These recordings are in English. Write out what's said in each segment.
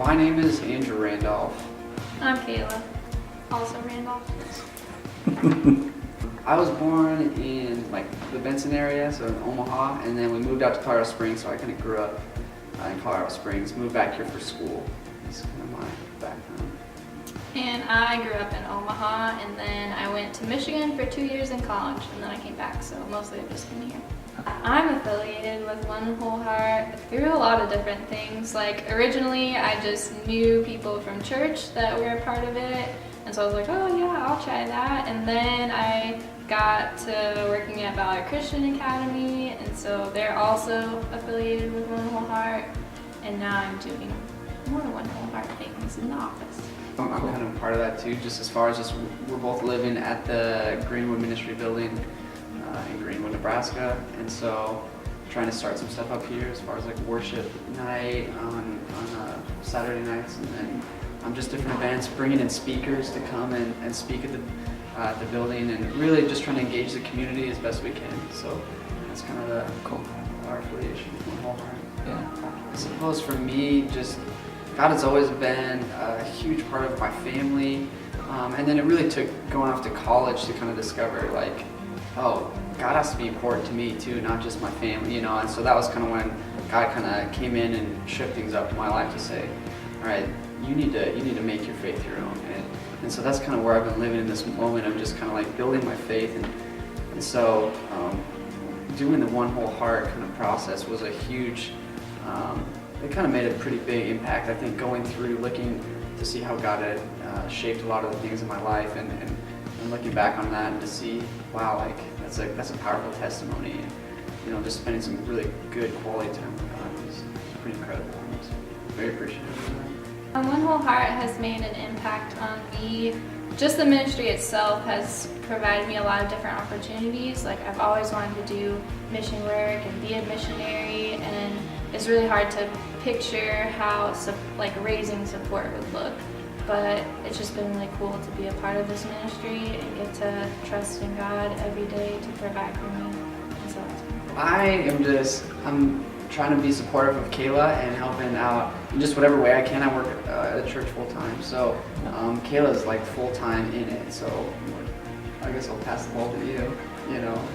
My name is Andrew Randolph. I'm Kayla, also Randolph. I was born in like the Benson area, so in Omaha, and then we moved out to Colorado Springs, so I kind of grew up in Colorado Springs, moved back here for school. That's kind of my background. And I grew up in Omaha, and then I went to Michigan for 2 years in college, and then I came back, so mostly I've just been here. I'm affiliated with One Whole Heart through a lot of different things. Like originally I just knew people from church that were a part of it, and so I was like, oh yeah, I'll try that. And then I got to working at Valor Christian Academy, and so they're also affiliated with One Whole Heart, and now I'm doing more One Whole Heart things in the office. I'm kind of part of that too, just as far as just we're both living at the Greenwood Ministry building in Greenwood, Nebraska, and so trying to start some stuff up here as far as like worship night on Saturday nights, and then just different events, bringing in speakers to come and speak at the building, and really just trying to engage the community as best we can. So that's kind of our affiliation with One Whole Heart. Yeah. I suppose for me, just God has always been a huge part of my family, and then it really took going off to college to kind of discover like, oh, God has to be important to me too, not just my family, you know. And so that was kind of when God kind of came in and shook things up in my life to say, all right, you need to make your faith your own. And so that's kind of where I've been living in this moment of just kind of like building my faith. And so doing the One Whole Heart kind of process was a huge, it kind of made a pretty big impact. I think going through looking to see how God had shaped a lot of the things in my life, and looking back on that and to see, wow, like that's a powerful testimony, and you know, just spending some really good quality time with God was pretty incredible. I was very appreciative of that. One Whole Heart has made an impact on me. Just the ministry itself has provided me a lot of different opportunities. Like I've always wanted to do mission work and be a missionary, and it's really hard to picture how like raising support would look. But it's just been really cool to be a part of this ministry and get to trust in God every day to provide for me. And so I'm trying to be supportive of Kayla and helping out in just whatever way I can. I work at a church full time, so Kayla's like full time in it. So I guess I'll pass the ball to you. You know.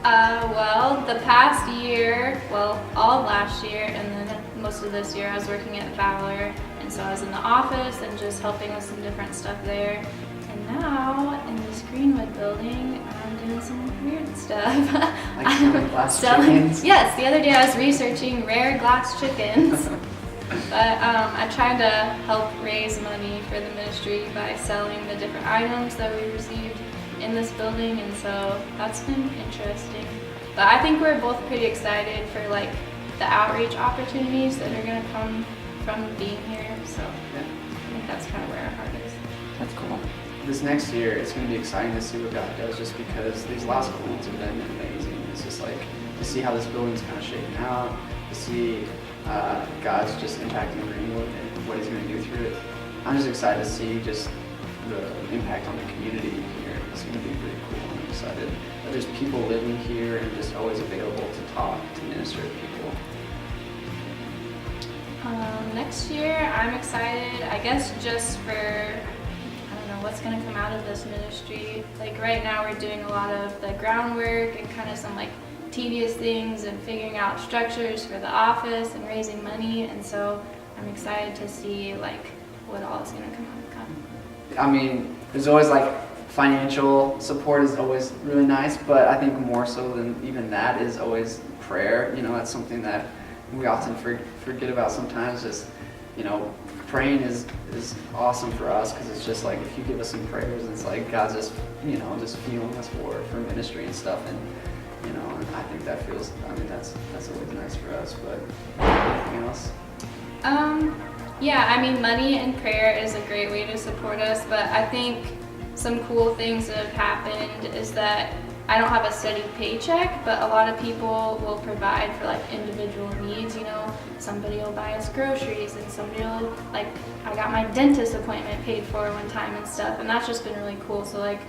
Well, the past year, well, all of last year, and then most of this year, I was working at Valor, and so I was in the office and just helping with some different stuff there. And now, in this Greenwood building, I'm doing some weird stuff. Like selling glass chickens? Yes, the other day I was researching rare glass chickens. But I tried to help raise money for the ministry by selling the different items that we received in this building, and so that's been interesting. But I think we're both pretty excited for like the outreach opportunities that are going to come from being here, so yeah. I think that's kind of where our heart is. That's cool. This next year, it's going to be exciting to see what God does, just because these last couple months have been amazing. It's just like to see how this building's kind of shaking out, to see God's just impacting Greenwood and what He's going to do through it. I'm just excited to see just the impact on the community here. It's going to be pretty cool. I'm excited that there's people living here and just always available to talk, to minister to people. Next year, I'm excited, I guess, just for, I don't know, what's going to come out of this ministry. Like right now, we're doing a lot of the groundwork and kind of some like tedious things and figuring out structures for the office and raising money, and so I'm excited to see like what all is going to come. I mean, there's always like financial support is always really nice, but I think more so than even that is always prayer. You know, that's something that we often forget about sometimes. Just, you know, praying is awesome for us, because it's just like if you give us some prayers, it's like God's just, you know, just fueling us for ministry and stuff, and you know, and I think that feels, I mean, that's always nice for us. But anything else? Yeah, I mean, money and prayer is a great way to support us, but I think some cool things that have happened is that I don't have a steady paycheck, but a lot of people will provide for like individual needs, you know. Somebody will buy us groceries, and somebody will, like, I got my dentist appointment paid for one time and stuff, and that's just been really cool. So like,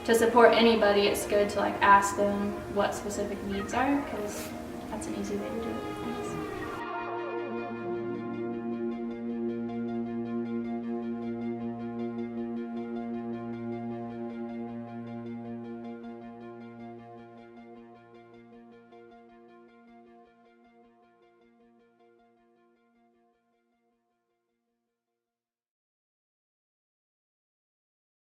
to support anybody, it's good to like ask them what specific needs are, because that's an easy way to do it.